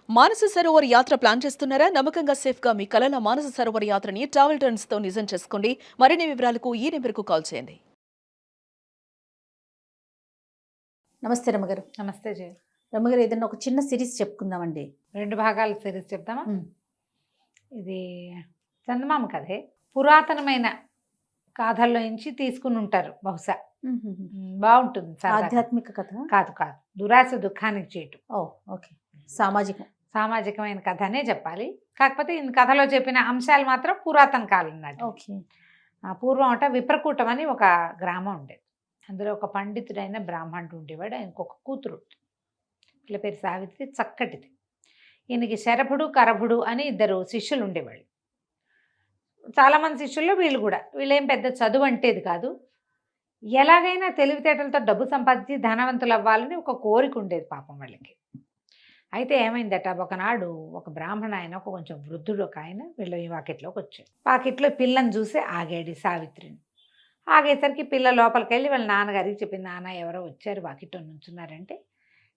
మానస సరోవర్ యాత్ర ప్లాన్ చేస్తున్నారా? నమ్మకంగా సేఫ్ గా మీ కలల మానస సరోవర్ యాత్రని ట్రావెల్ టర్న్స్ తో నిజం చేసుకోండి. మరిన్ని వివరాలకు ఈ నెంబర్కు కాల్ చేయండి. నమస్తే రమ్మగారు. నమస్తే జయ. రమ్మగారు, ఏదైనా ఒక చిన్న సిరీస్ చెప్పుకుందామండి. 2 భాగాల సిరీస్ చెప్తామా? ఇది చందమామ కథే. పురాతనమైన గాథల్లో నుంచి తీసుకుని ఉంటారు బహుశా. బాగుంటుంది. ఆధ్యాత్మిక కథ కాదు కాదు, దురాశ దుఃఖానికి చేయటం. ఓకే. సామాజికమైన కథ అనే చెప్పాలి. కాకపోతే ఈ కథలో చెప్పిన అంశాలు మాత్రం పురాతన కాలం నాటి. ఓకే. పూర్వం అంట విప్రకూటం అని ఒక గ్రామం ఉండేది. అందులో ఒక పండితుడైన బ్రాహ్మణుడు ఉండేవాడు. ఆయనకు ఒక కూతురు, వీళ్ళ పేరు సావిత్రి, చక్కటిది. ఈయనకి శరభుడు కరభుడు అని 2 శిష్యులు ఉండేవాళ్ళు. చాలామంది శిష్యుల్లో వీళ్ళేం పెద్ద చదువు అంటేది కాదు. ఎలాగైనా తెలివితేటలతో డబ్బు సంపాదించి ధనవంతులు అవ్వాలని ఒక కోరిక ఉండేది పాపం వాళ్ళకి. అయితే ఏమైందట, ఒకనాడు ఒక బ్రాహ్మణ ఆయన, ఒక కొంచెం వృద్ధుడు ఒక ఆయన వీళ్ళ ఈ వాకిట్లోకి వచ్చాడు. వాకిట్లో పిల్లని చూసి ఆగాడు సావిత్రిని. ఆగేసరికి పిల్ల లోపలికి వెళ్ళి వాళ్ళ నాన్నగారికి చెప్పింది, నాన్న ఎవరో వచ్చారు వాకిట్లో నుంచున్నారంటే,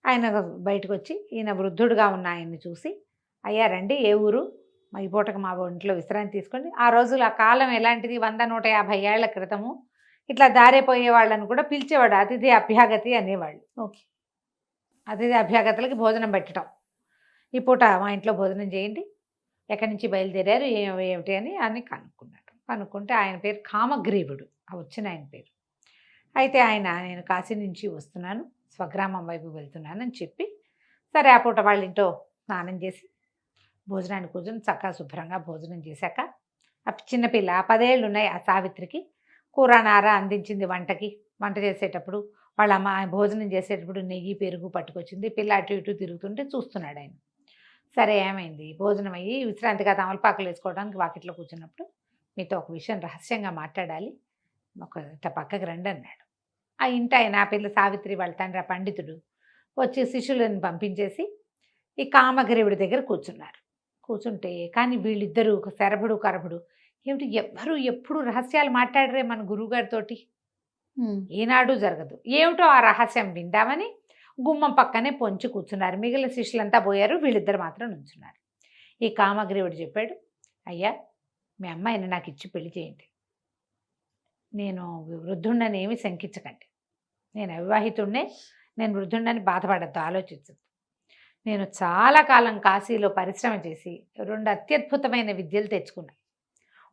ఆయన బయటకు వచ్చి ఈయన వృద్ధుడుగా ఉన్న ఆయన్ని చూసి, అయ్యా రండి, ఏ ఊరు, ఈ పూటకు మా ఇంట్లో విశ్రాంతి తీసుకోండి. ఆ రోజులు ఆ కాలం ఎలాంటిది, 100-150 ఏళ్ల క్రితము ఇట్లా దారిపోయే వాళ్ళని కూడా పిలిచేవాడు, అతిథి అభ్యాగతి అనేవాళ్ళు. ఓకే. అతిథి అభ్యాగతులకి భోజనం పెట్టడం. ఈ పూట మా ఇంట్లో భోజనం చేయండి, ఎక్కడి నుంచి బయలుదేరారు, ఏమిటి అని కనుక్కున్నాడు. కనుక్కుంటే ఆయన పేరు కామగ్రీవుడు, వచ్చిన ఆయన పేరు. అయితే ఆయన, నేను కాశీ నుంచి వస్తున్నాను, స్వగ్రామం వైపు వెళ్తున్నానని చెప్పి, సరే ఆ పూట వాళ్ళ ఇంట్లో స్నానం చేసి భోజనానికి కూర్చొని చక్కగా శుభ్రంగా భోజనం చేశాక, ఆ చిన్నపిల్ల 10 ఏళ్ళు ఉన్నాయి ఆ సావిత్రికి, కూర నార అందించింది వంట చేసేటప్పుడు. వాళ్ళ అమ్మ భోజనం చేసేటప్పుడు నెయ్యి పెరుగు పట్టుకొచ్చింది. పిల్ల అటు ఇటు తిరుగుతుంటే చూస్తున్నాడు ఆయన. సరే ఏమైంది, భోజనం అయ్యి విశ్రాంతిగా తమలపాకులు వేసుకోవడానికి వాకిట్లో కూర్చున్నప్పుడు, మీతో ఒక విషయం రహస్యంగా మాట్లాడాలి, ఒక పక్కకి రండి అన్నాడు. ఆ ఇంటి ఆయన, ఆ పిల్ల సావిత్రి వాళ్ళ తండ్రి ఆ పండితుడు వచ్చి శిష్యులను పంపించేసి ఈ కామగ్రీవుడి దగ్గర కూర్చున్నారు. కూర్చుంటే కానీ వీళ్ళిద్దరూ, ఒక శరభుడు కరభుడు, ఏమిటి ఎవ్వరూ ఎప్పుడు రహస్యాలు మాట్లాడరే మన గురువుగారితోటి, ఏనాడు జరగదు, ఏమిటో ఆ రహస్యం విందామని గుమ్మం పక్కనే పొంచి కూర్చున్నారు. మిగిలిన శిష్యులంతా పోయారు, వీళ్ళిద్దరు మాత్రం నుంచున్నారు. ఈ కామగ్రీవుడు చెప్పాడు, అయ్యా మీ అమ్మాయిని నాకు ఇచ్చి పెళ్లి చేయండి, నేను వృద్ధుండని ఏమి శంకించకండి, నేను అవివాహితుడినే, నేను వృద్ధుండని బాధపడద్దు, ఆలోచించద్దు. నేను చాలా కాలం కాశీలో పరిశ్రమ చేసి 2 అత్యద్భుతమైన విద్యలు తెచ్చుకున్నా.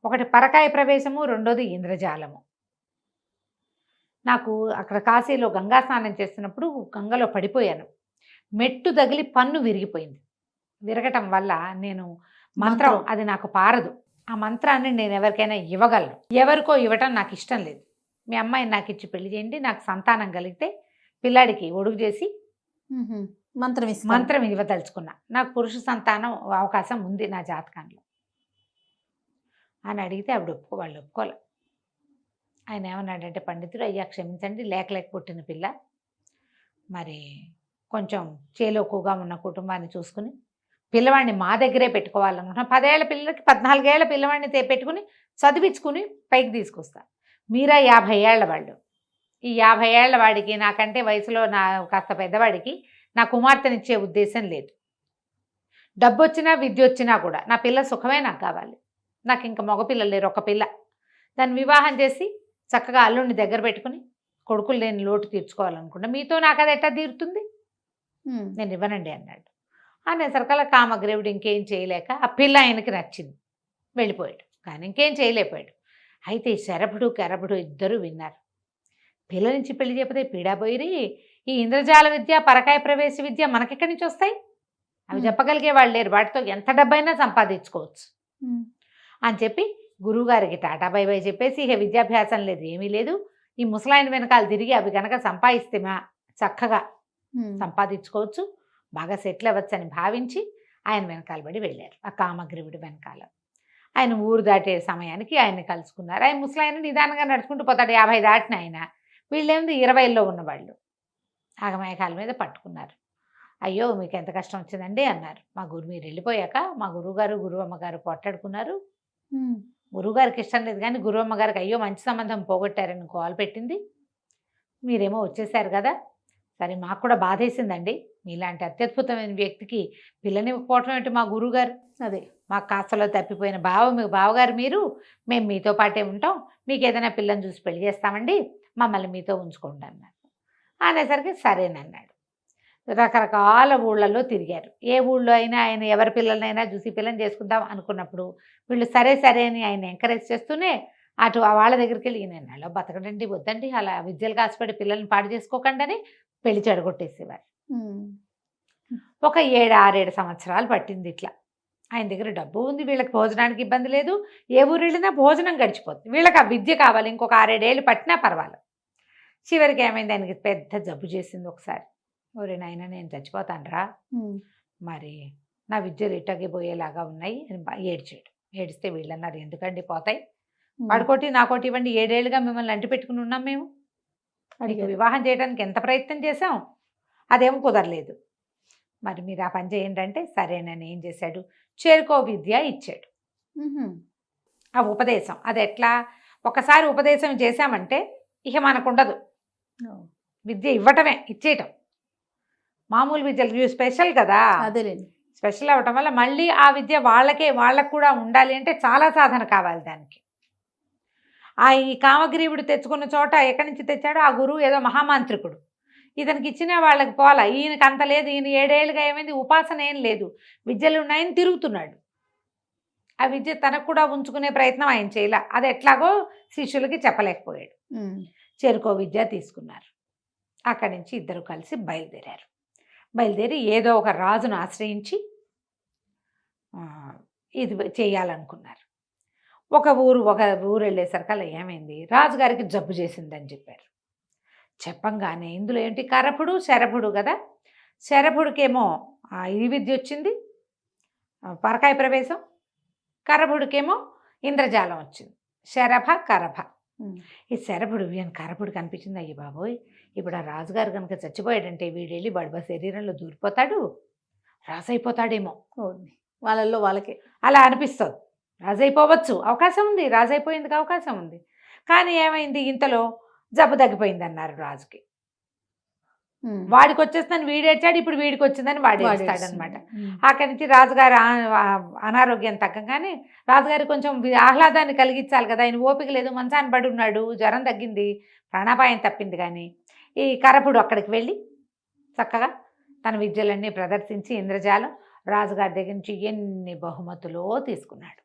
ఒకటి పరకాయ ప్రవేశము, రెండోది ఇంద్రజాలము. నాకు అక్కడ కాశీలో గంగా స్నానం చేస్తున్నప్పుడు గంగలో పడిపోయాను, మెట్టు తగిలి పన్ను విరిగిపోయింది. విరగటం వల్ల నేను మంత్రం, అది నాకు పారదు, ఆ మంత్రాన్ని నేను ఎవరికైనా ఇవ్వగలను, ఎవరికో ఇవ్వటం నాకు ఇష్టం లేదు. మీ అమ్మాయిని నాకు ఇచ్చి పెళ్లి చేయండి, నాకు సంతానం కలిగితే పిల్లాడికి ఒడుగు చేసి మంత్రం ఇవ్వదలుచుకున్నా, నాకు పురుష సంతానం అవకాశం ఉంది నా జాతకంలో అని అడిగితే వాళ్ళు ఒప్పుకోలే. ఆయన ఏమన్నాడంటే, పండితుడు, అయ్యా క్షమించండి, లేక పుట్టిన పిల్ల, మరి కొంచెం చేలోకుగా ఉన్న కుటుంబాన్ని చూసుకుని పిల్లవాడిని మా దగ్గరే పెట్టుకోవాలనుకుంటున్నా. 10 ఏళ్ల పిల్లలకి 14 ఏళ్ల పిల్లవాడిని పెట్టుకుని చదివించుకుని పైకి తీసుకొస్తా. మీరా 50 ఏళ్ల వాళ్ళు, ఈ 50 ఏళ్ల వాడికి, నాకంటే వయసులో కాస్త పెద్దవాడికి నా కుమార్తెనిచ్చే ఉద్దేశం లేదు. డబ్బు వచ్చినా విద్య వచ్చినా కూడా నా పిల్ల సుఖమే నాకు కావాలి. నాకు ఇంకా మగపిల్లలు లేరు, ఒక పిల్ల, దాన్ని వివాహం చేసి చక్కగా అల్లుడిని దగ్గర పెట్టుకుని కొడుకులు లేని లోటు తీర్చుకోవాలనుకుంటా. మీతో నాకు అది ఎట్టా తీరుతుంది, నేను ఇవ్వనండి అన్నాడు. అనేసరికల్లా కామగ్రీవుడు ఇంకేం చేయలేక, ఆ పిల్ల ఆయనకి నచ్చింది, వెళ్ళిపోయాడు. కానీ ఇంకేం చేయలేకపోయాడు. అయితే శరభుడు కరభుడు ఇద్దరు విన్నారు. పిల్ల నుంచి పెళ్లి చెప్పితే పీడాపోయి, ఈ ఇంద్రజాల విద్య, పరకాయ ప్రవేశ విద్య మనకెక్కడి నుంచి వస్తాయి, అవి చెప్పగలిగే వాళ్ళు లేరు, వాటితో ఎంత డబ్బైనా సంపాదించుకోవచ్చు అని చెప్పి గురువుగారికి టాటా బై బై చెప్పేసి, ఇక విద్యాభ్యాసం లేదు, ఏమీ లేదు, ఈ ముసలాయన వెనకాల తిరిగి అవి కనుక సంపాదిస్తే చక్కగా సంపాదించుకోవచ్చు, బాగా సెటిల్ అవ్వచ్చు అని భావించి ఆయన వెనకాల పడి వెళ్ళారు. ఆ కామగ్రీవుడి వెనకాల ఆయన ఊరు దాటే సమయానికి ఆయన్ని కలుసుకున్నారు. ఆయన ముసలాయన నిదానంగా నడుచుకుంటూ పోతాడు, 50 దాటిన ఆయన. వీళ్ళేముంది 20లో ఉన్నవాళ్ళు. ఆగమేఘాల మీద పట్టుకున్నారు. అయ్యో మీకు ఎంత కష్టం వచ్చిందండి అన్నారు. మీరు వెళ్ళిపోయాక మా గురువుగారు గురువమ్మగారు పోట్లాడుకున్నారు, గురువుగారికి ఇష్టం లేదు కానీ గురువమ్మగారికి అయ్యో మంచి సంబంధం పోగొట్టారని కాల్ పెట్టింది, మీరేమో వచ్చేసారు కదా, సరే మాకు కూడా బాధేసిందండి, మీలాంటి అత్యద్భుతమైన వ్యక్తికి పిల్లనివ్వకపోవటం ఏంటి మా గురువుగారు? అదే. మాకు కాస్తలో తప్పిపోయిన మీకు బావగారు మీరు, మేము మీతో పాటే ఉంటాం, మీకు ఏదైనా పిల్లని చూసి పెళ్లి చేస్తామండి, మమ్మల్ని మీతో ఉంచుకోండి అన్నారు. అనేసరికి సరేనన్నాడు. రకరకాల ఊళ్ళల్లో తిరిగారు. ఏ ఊళ్ళో అయినా ఆయన ఎవరి పిల్లలనైనా చూసి పిల్లని చేసుకుందాం అనుకున్నప్పుడు వీళ్ళు సరే సరే అని ఆయన ఎంకరేజ్ చేస్తూనే అటు వాళ్ళ దగ్గరికి వెళ్ళి ఈయన అలా బతకడండి, వద్దండి, అలా విద్యలు కాసిపడి పిల్లల్ని పాడు చేసుకోకండి అని పెళ్లి చెడగొట్టేసేవారు. ఒక 6-7 సంవత్సరాలు పట్టింది ఇట్లా. ఆయన దగ్గర డబ్బు ఉంది, వీళ్ళకి భోజనానికి ఇబ్బంది లేదు, ఏ ఊరు వెళ్ళినా భోజనం గడిచిపోతుంది, వీళ్ళకి ఆ విద్య కావాలి, ఇంకొక 6-7 ఏళ్ళు పట్టినా పర్వాలేదు. చివరికి ఏమైంది, ఆయనకి పెద్ద జబ్బు చేసింది ఒకసారి. ఒరే నాయన నేను చచ్చిపోతానురా, మరి నా విద్యలు ఇట్టకి పోయేలాగా ఉన్నాయి అని ఏడ్చాడు. ఏడిస్తే వీళ్ళన్నారు ఎందుకండి పోతాయి, వాడుకోటి నాకోటి ఇవ్వండి, 7 ఏళ్ళుగా మిమ్మల్ని అంటి పెట్టుకుని ఉన్నాం మేము, అడిగి వివాహం చేయడానికి ఎంత ప్రయత్నం చేశాం, అదేమో కుదరలేదు, మరి మీరు ఆ పని చేయండి అంటే సరేనని ఏం చేశాడు, చేరుకో విద్య ఇచ్చాడు. ఆ ఉపదేశం అది ఎట్లా, ఒకసారి ఉపదేశం చేశామంటే ఇక మనకుండదు, విద్య ఇవ్వటమే, ఇచ్చేయటం. మామూలు విద్యలు స్పెషల్ కదా, అదేలేండి. స్పెషల్ అవ్వటం వల్ల మళ్ళీ ఆ విద్య వాళ్ళకు కూడా ఉండాలి అంటే చాలా సాధన కావాలి దానికి. ఈ కామగ్రీవుడు తెచ్చుకున్న చోట ఎక్కడి నుంచి తెచ్చాడో ఆ గురువు ఏదో మహామాంత్రికుడు, ఇతనికి ఇచ్చిన వాళ్ళకి పోలా, ఈయనకి అంత లేదు, ఈయన 7 ఏళ్ళుగా ఏమైంది, ఉపాసన ఏం లేదు, విద్యలు ఉన్నాయని తిరుగుతున్నాడు. ఆ విద్య తనకు కూడా ఉంచుకునే ప్రయత్నం ఆయన చేయలే, అది ఎట్లాగో శిష్యులకి చెప్పలేకపోయాడు. చేరుకో విద్య తీసుకున్నారు. అక్కడి నుంచి ఇద్దరు కలిసి బయలుదేరారు. బయలుదేరి ఏదో ఒక రాజును ఆశ్రయించి ఇది చేయాలనుకున్నారు. ఒక ఊరు వెళ్ళేసరికల్లా ఏమైంది, రాజుగారికి జబ్బు చేసిందని చెప్పారు. చెప్పంగానే ఇందులో ఏంటి, కరపుడు శరభుడు కదా, శరభుడికేమో ఈ విద్య వచ్చింది, పరకాయ ప్రవేశం, కరభుడికేమో ఇంద్రజాలం వచ్చింది, శరభ కరభ. ఈ శరభుడు కరభుడు కనిపించింది, అయ్యి బాబోయ్ ఇప్పుడు ఆ రాజుగారు కనుక చచ్చిపోయాడంటే వీడెళ్ళి బడబ శరీరంలో దూరిపోతాడు, రాజు అయిపోతాడేమో, వాళ్ళల్లో వాళ్ళకే అలా అనిపిస్తుంది. రాజు అయిపోవచ్చు, అవకాశం ఉంది, రాజు అయిపోయేందుకు అవకాశం ఉంది. కానీ ఏమైంది, ఇంతలో జబ్బు తగ్గిపోయింది అన్నారు రాజుకి. వాడికి వచ్చేస్తుందని వీడేడ్చాడు, ఇప్పుడు వీడికి వచ్చిందని వాడు ఏడుస్తాడనమాట. అక్కడి నుంచి రాజుగారు అనారోగ్యం తగ్గగానే రాజుగారి కొంచెం ఆహ్లాదాన్ని కలిగించాలి కదా, ఆయన ఓపిక లేదు, మంచాన్ని పడి ఉన్నాడు, జ్వరం తగ్గింది, ప్రాణాపాయం తప్పింది. కానీ ఈ కరపుడు అక్కడికి వెళ్ళి చక్కగా తన విద్యలన్నీ ప్రదర్శించి ఇంద్రజాలం రాజుగారి దగ్గర నుంచి ఎన్ని బహుమతులో తీసుకున్నాడు.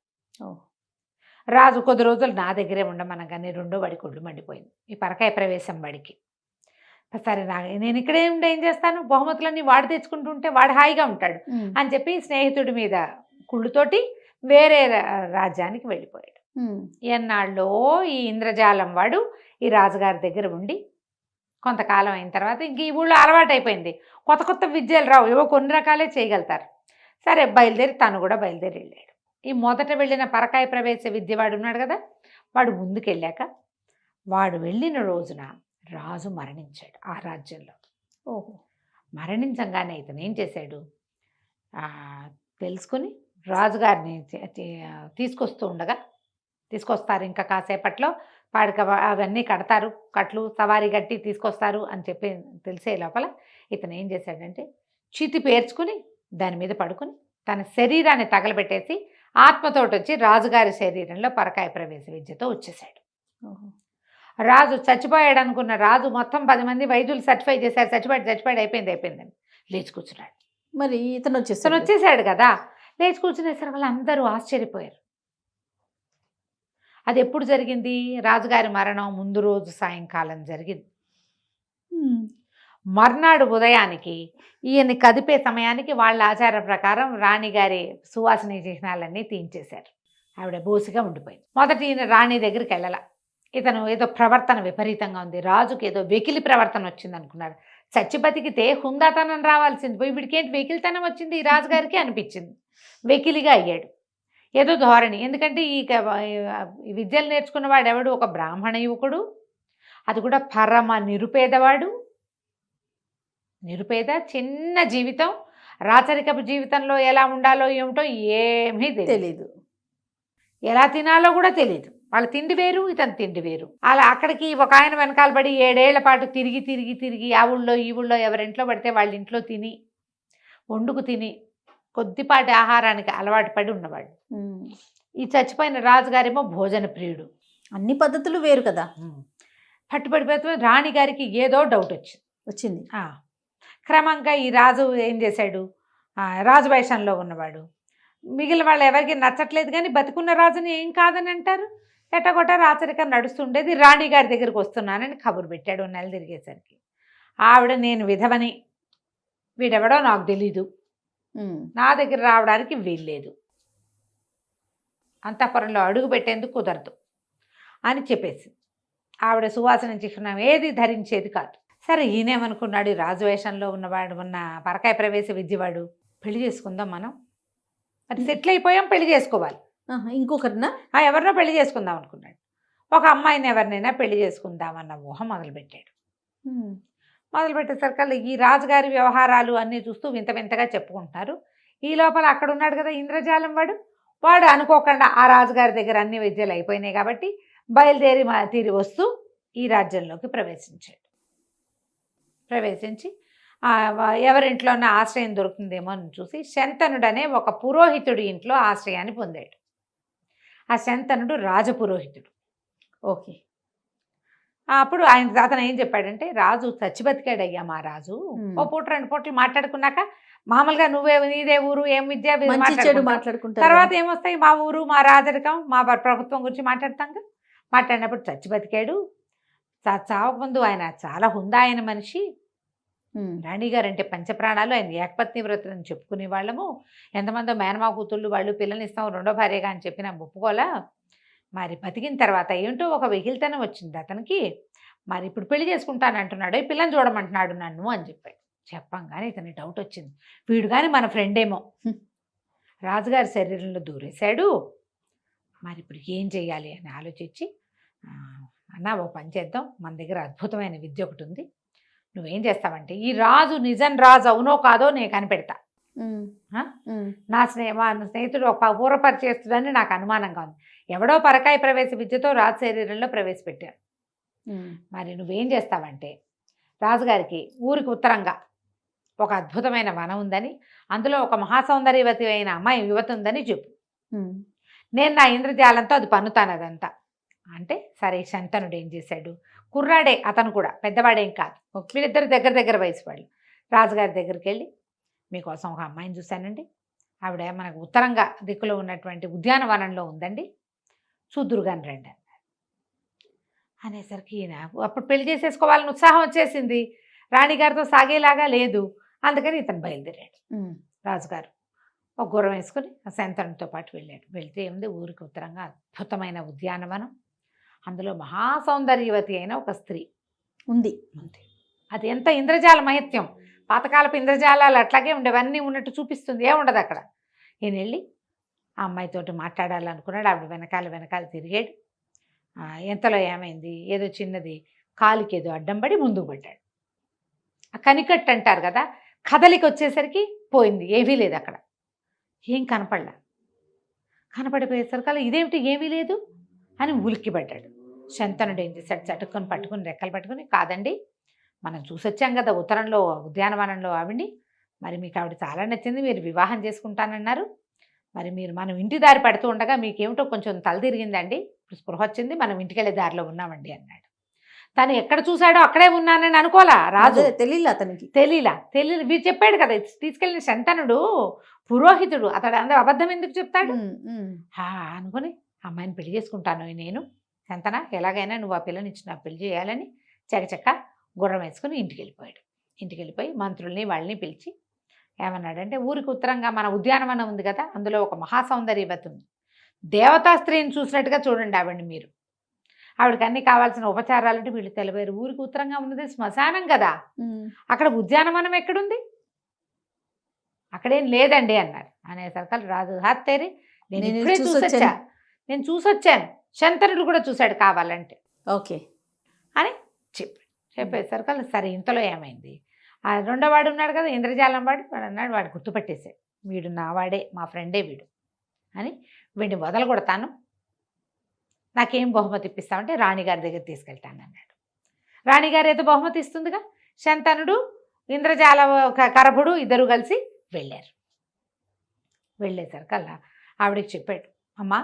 రాజు కొద్ది రోజులు నా దగ్గరే ఉండమనగానే రెండో వాడికి ఒళ్ళు మండిపోయింది, ఈ పరకాయ ప్రవేశం వాడికి. సరే నేను ఇక్కడే ఉండి ఏం చేస్తాను, బహుమతులన్నీ వాడు తెచ్చుకుంటుంటే వాడు హాయిగా ఉంటాడు అని చెప్పి స్నేహితుడి మీద కుళ్ళుతోటి వేరే రాజ్యానికి వెళ్ళిపోయాడు. ఎన్నాళ్ళో ఈ ఇంద్రజాలం వాడు ఈ రాజుగారి దగ్గర ఉండి కొంతకాలం అయిన తర్వాత ఇంక ఈ ఊళ్ళో అలవాటు అయిపోయింది, కొత్త కొత్త విద్యలు రావు, ఏవో కొన్ని రకాలే చేయగలుగుతారు. సరే తను కూడా బయలుదేరి వెళ్ళాడు. ఈ మొదట వెళ్ళిన పరకాయ ప్రవేశ విద్య వాడు ఉన్నాడు కదా, వాడు ముందుకెళ్ళాక వాడు వెళ్ళిన రోజున రాజు మరణించాడు ఆ రాజ్యంలో. మరణించంగానే ఇతను ఏం చేశాడు, తెలుసుకుని రాజుగారిని తీసుకొస్తారు ఇంకా కాసేపట్లో, వాడికి అవన్నీ కడతారు, కట్లు సవారీ కట్టి తీసుకొస్తారు అని చెప్పి తెలిసే లోపల ఇతను ఏం చేశాడంటే చితి పేర్చుకుని దాని మీద పడుకుని తన శరీరాన్ని తగలబెట్టేసి ఆత్మతోటి వచ్చి రాజుగారి శరీరంలో పరకాయ ప్రవేశ విద్యతో వచ్చేసాడు. రాజు చచ్చిపోయాడు అనుకున్న రాజు మొత్తం 10 మంది వైద్యులు సర్టిఫై చేశారు, చచ్చిపోయాడు అయిపోయిందని లేచి కూర్చున్నాడు. మరి ఇతను వచ్చేసాడు కదా, లేచి కూర్చునేసరికి వాళ్ళు అందరూ ఆశ్చర్యపోయారు. అది ఎప్పుడు జరిగింది, రాజుగారి మరణం ముందు రోజు సాయంకాలం జరిగింది. మర్నాడు ఉదయానికి ఈయన్ని కదిపే సమయానికి వాళ్ళ ఆచార ప్రకారం రాణిగారి సువాసన చిహ్నాలన్నీ తీయించేశారు. ఆవిడ బోసిగా ఉండిపోయింది. మొదట ఈయన రాణి దగ్గరికి వెళ్ళాల, ఇతను ఏదో ప్రవర్తన విపరీతంగా ఉంది, రాజుకి ఏదో వెకిలి ప్రవర్తన వచ్చింది అనుకున్నాడు. చచ్చి బతికితే హుందాతనం రావాల్సింది పోయి వీడికేంటి వెకిలితనం వచ్చింది ఈ రాజుగారికి అనిపించింది. వెకిలిగా అయ్యాడు, ఏదో ధోరణి. ఎందుకంటే ఈ విద్యలు నేర్చుకున్న వాడు ఎవడు, ఒక బ్రాహ్మణ యువకుడు, అది కూడా పరమ నిరుపేద చిన్న జీవితం, రాచరికపు జీవితంలో ఎలా ఉండాలో ఏమిటో ఏమీ తెలీదు, ఎలా తినాలో కూడా తెలీదు. వాళ్ళ తిండి వేరు, ఇతను తిండి వేరు. అలా అక్కడికి ఒక ఆయన వెనకాల పడి 7 ఏళ్ల పాటు తిరిగి ఆ ఊళ్ళో ఈ ఊళ్ళో ఎవరింట్లో పడితే వాళ్ళ ఇంట్లో తిని వండుకు తిని కొద్దిపాటి ఆహారానికి అలవాటు పడి ఉన్నవాడు. ఉమ్. ఈ చచ్చిపోయిన రాజుగారేమో భోజన ప్రియుడు. అన్ని పద్ధతులు వేరు కదా. పట్టుబడిపోతే రాణిగారికి ఏదో డౌట్ వచ్చింది. క్రమంగా ఈ రాజు ఏం చేశాడు, రాజు వేషంలో ఉన్నవాడు. మిగిలిన వాళ్ళు ఎవరికి నచ్చట్లేదు, కానీ బతికున్న రాజుని ఏం కాదని అంటారు. ఎట్టగొట్ట రాచరికం నడుస్తుండేది. రాణిగారి దగ్గరికి వస్తున్నానని కబురు పెట్టాడు. నెల తిరిగేసరికి ఆవిడ, నేను విధవని, వీడెవడో నాకు తెలీదు, నా దగ్గర రావడానికి వీల్లేదు, అంతఃపురంలో అడుగు పెట్టేందుకు కుదరదు అని చెప్పేసి ఆవిడ సువాసన చిహ్నం ఏది ధరించేది కాదు. సరే, ఈయనేమనుకున్నాడు, రాజువేషంలో ఉన్నవాడు, ఉన్న పరకాయ ప్రవేశ విద్యవాడు, పెళ్లి చేసుకుందాం మనం, అది సెటిల్ అయిపోయాం, పెళ్లి చేసుకోవాలి, ఇంకొకరినా ఎవరినో పెళ్లి చేసుకుందాం అనుకున్నాడు. ఒక అమ్మాయిని ఎవరినైనా పెళ్లి చేసుకుందామన్న ఊహ మొదలుపెట్టాడు. మొదలుపెట్టేసరికి ఈ రాజుగారి వ్యవహారాలు అన్నీ చూస్తూ వింత వింతగా చెప్పుకుంటున్నారు. ఈ లోపల అక్కడ ఉన్నాడు కదా ఇంద్రజాలం వాడు అనుకోకుండా ఆ రాజుగారి దగ్గర అన్ని విద్యలు అయిపోయినాయి కాబట్టి తీరి వస్తూ ఈ రాజ్యంలోకి ప్రవేశించి ఎవరింట్లోనే ఆశ్రయం దొరుకుతుందేమో అని చూసి శంతనుడనే ఒక పురోహితుడి ఇంట్లో ఆశ్రయాన్ని పొందాడు. ఆ శంతనుడు రాజపురోహితుడు. ఓకే. అప్పుడు అతను ఏం చెప్పాడంటే, రాజు చచ్చిబతికాడయ్యా మా రాజు. ఓ పూట 2 పూటలు మాట్లాడుకున్నాక మామూలుగా నీదే ఊరు, ఏం విద్య మాట్లాడుకుంటారు. తర్వాత ఏమొస్తాయి, మా ఊరు, మా రాజరికం, మా ప్రభుత్వం గురించి మాట్లాడతాం. మాట్లాడినప్పుడు చచ్చిబతికాడు. చావకముందు ఆయన చాలా హుందా అయిన మనిషి. రాణిగారు అంటే పంచప్రాణాలు, ఆయన ఏకపత్ని వ్రతులని చెప్పుకునే వాళ్ళము. ఎంతమందో మేనమా కూతుళ్ళు వాళ్ళు పిల్లల్ని ఇస్తాం, 2వ భార్యగా అని చెప్పిన ఒప్పుకోలా. మరి బతికిన తర్వాత ఏంటో ఒక వెహిల్తనం వచ్చింది అతనికి. మరి ఇప్పుడు పెళ్లి చేసుకుంటానంటున్నాడు, ఈ పిల్లని చూడమంటున్నాడు నన్ను అని చెప్పాడు. చెప్పంగానే ఇతని డౌట్ వచ్చింది, వీడు కానీ మన ఫ్రెండ్ ఏమో, రాజుగారి శరీరంలో దూరేశాడు. మరి ఇప్పుడు ఏం చెయ్యాలి అని ఆలోచించి, అన్న ఓ పని చేద్దాం, మన దగ్గర అద్భుతమైన విద్య ఒకటి ఉంది, నువ్వేం చేస్తావంటే, ఈ రాజు నిజం రాజు అవునో కాదో నేను కనిపెడతా. నా స్నేహితుడు ఒక పూర్వపరిచేస్తుందని నాకు అనుమానంగా ఉంది. ఎవడో పరకాయ ప్రవేశ విద్యతో రాజు శరీరంలో ప్రవేశపెట్టారు. మరి నువ్వేం చేస్తావంటే, రాజుగారికి ఊరికి ఉత్తరంగా ఒక అద్భుతమైన వనం ఉందని, అందులో ఒక మహాసౌందర్యవతి అయిన అమ్మాయి యువతి ఉందని చెప్పు, నేను నా ఇంద్రజాలంతో అది పన్నుతాను అదంతా అంటే. సరే, శంతనుడు ఏం చేశాడు, కుర్రాడే అతను కూడా, పెద్దవాడేం కాదు, వీళ్ళిద్దరు దగ్గర వయసు వాళ్ళు. రాజుగారి దగ్గరికి వెళ్ళి, మీకోసం ఒక అమ్మాయిని చూశానండి, ఆవిడ మనకు ఉత్తరంగా దిక్కులో ఉన్నటువంటి ఉద్యానవనంలో ఉందండి, చూద్దురుగాని రండి అనేసరికి ఈయన అప్పుడు పెళ్లి చేసేసుకోవాలని ఉత్సాహం వచ్చేసింది, రాణిగారితో సాగేలాగా లేదు. అందుకని ఇతను బయలుదేరాడు. రాజుగారు ఒక గుర్రం వేసుకుని ఆ శంతనుడితో పాటు వెళ్ళాడు. వెళ్తే ఏముంది, ఊరికి ఉత్తరంగా అద్భుతమైన ఉద్యానవనం, అందులో మహాసౌందర్యవతి అయిన ఒక స్త్రీ ఉంది. అది ఎంత ఇంద్రజాల మహత్యం, పాతకాలపు ఇంద్రజాలాలు అట్లాగే ఉండేవన్నీ ఉన్నట్టు చూపిస్తుంది, ఏముండదు అక్కడ. ఈయన వెళ్ళి ఆ అమ్మాయితోటి మాట్లాడాలనుకున్నాడు. ఆవిడ వెనకాల తిరిగాడు. ఎంతలో ఏమైంది, ఏదో చిన్నది కాలికి ఏదో అడ్డం పడి ముందుకు పడ్డాడు. ఆ కనికట్టు అంటారు కదా, కదలికి వచ్చేసరికి పోయింది, ఏమీ లేదు అక్కడ, ఏం కనపడిపోయేసరికి ఇదేమిటి ఏమీ లేదు అని ఉలిక్కిపడ్డాడు. శంతనుడు ఏం చేశాడు, చటుకొని పట్టుకుని రెక్కలు పట్టుకుని, కాదండి మనం చూసొచ్చాం కదా ఉత్తరంలో ఉద్యానవనంలో ఆవిడ్ని, మరి మీకు ఆవిడ చాలా నచ్చింది, మీరు వివాహం చేసుకుంటానన్నారు, మరి మనం ఇంటి దారి పడుతూ ఉండగా మీకేమిటో కొంచెం తల తిరిగిందండి, ఇప్పుడు స్పృహ వచ్చింది, మనం ఇంటికి వెళ్ళే దారిలో ఉన్నామండి అన్నాడు. తను ఎక్కడ చూశాడో అక్కడే ఉన్నానని అనుకోలా రాజు, తెలియలా వీరు చెప్పాడు కదా, తీసుకెళ్ళిన శంతనుడు పురోహితుడు, అతడు అందరూ అబద్ధం ఎందుకు చెప్తాడు అనుకుని, అమ్మాయిని పెళ్లి చేసుకుంటాను నేను, శంతన ఎలాగైనా నువ్వు ఆ పిల్లని ఇచ్చి నాకు పెళ్లి చేయాలని చకచక్క గుర్రం వేసుకుని ఇంటికి వెళ్ళిపోయి మంత్రుల్ని వాళ్ళని పిలిచి ఏమన్నాడంటే, ఊరికి ఉత్తరంగా మన ఉద్యానవనం ఉంది కదా, అందులో ఒక మహాసౌందర్యవతి ఉంది, దేవతా స్త్రీని చూసినట్టుగా చూడండి ఆవిడ్ని మీరు, ఆవిడకి అన్ని కావాల్సిన ఉపచారాలంటే వీళ్ళు తెలిపారు. ఊరికి ఉత్తరంగా ఉన్నది శ్మశానం కదా, అక్కడ ఉద్యానవనం ఎక్కడుంది, అక్కడేం లేదండి అన్నారు. అనేసరికి రాజు హాత్తేరి, నేను ఇప్పుడే నేను చూసొచ్చాను, శంతనుడు కూడా చూశాడు కావాలంటే ఓకే అని చెప్పేసరికి సరే, ఇంతలో ఏమైంది, ఆ 2వ వాడు ఉన్నాడు కదా ఇంద్రజాలం వాడు అన్నాడు, వాడు గుర్తుపట్టేశాడు, వీడు నా వాడే, మా ఫ్రెండే వీడు అని, వీడిని వదల కొడతాను, నాకేం బహుమతి ఇప్పిస్తామంటే రాణిగారి దగ్గర తీసుకెళ్తాను అన్నాడు. రాణిగారు ఏదో బహుమతి ఇస్తుందిగా, శంతనుడు ఇంద్రజాల కరభుడు ఇద్దరు కలిసి వెళ్ళారు. వెళ్ళేసరికల్లా ఆవిడకి చెప్పాడు, అమ్మా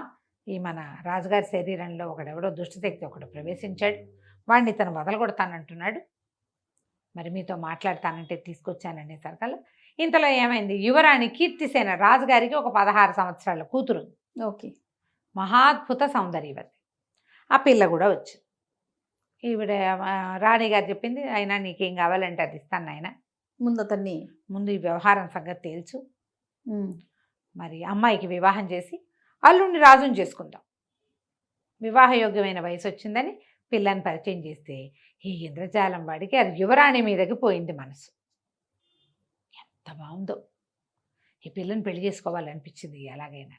ఈ మన రాజుగారి శరీరంలో ఒకడెవడో దుష్టశక్తి ఒకడు ప్రవేశించాడు, వాడిని తను వదలగొడతానంటున్నాడు, మరి మీతో మాట్లాడతానంటే తీసుకొచ్చాననేసరికల్లా ఇంతలో ఏమైంది, యువరాణి కీర్తిసేన రాజుగారికి ఒక 16 సంవత్సరాల కూతురు, ఓకే. మహాద్భుత సౌందర్యవతి. ఆ పిల్ల కూడా వచ్చింది. ఈవిడ రాణిగారు చెప్పింది, అయినా నీకేం కావాలంటే అది ఇస్తాను నాయన, ముందు అతన్ని ముందు ఈ వ్యవహారం సంగతి తేల్చు, మరి అమ్మాయికి వివాహం చేసి అల్లుడిని రాజుని చేసుకుందాం, వివాహయోగ్యమైన వయసు వచ్చిందని పిల్లని పరిచయం చేస్తే ఈ ఇంద్రజాలం వాడికి ఆ యువరాణి మీదకి పోయింది మనసు. ఎంత బాగుందో, ఈ పిల్లని పెళ్లి చేసుకోవాలనిపించింది ఎలాగైనా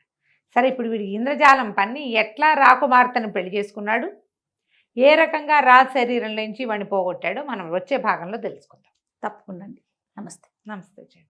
సరే. ఇప్పుడు వీడి ఇంద్రజాలం పన్ని ఎట్లా రాకుమార్తెను పెళ్లి చేసుకున్నాడు, ఏ రకంగా రాజు శరీరం నుంచి వాడిని పోగొట్టాడో మనం వచ్చే భాగంలో తెలుసుకుందాం. తప్పకుండా అండి. నమస్తే. నమస్తే.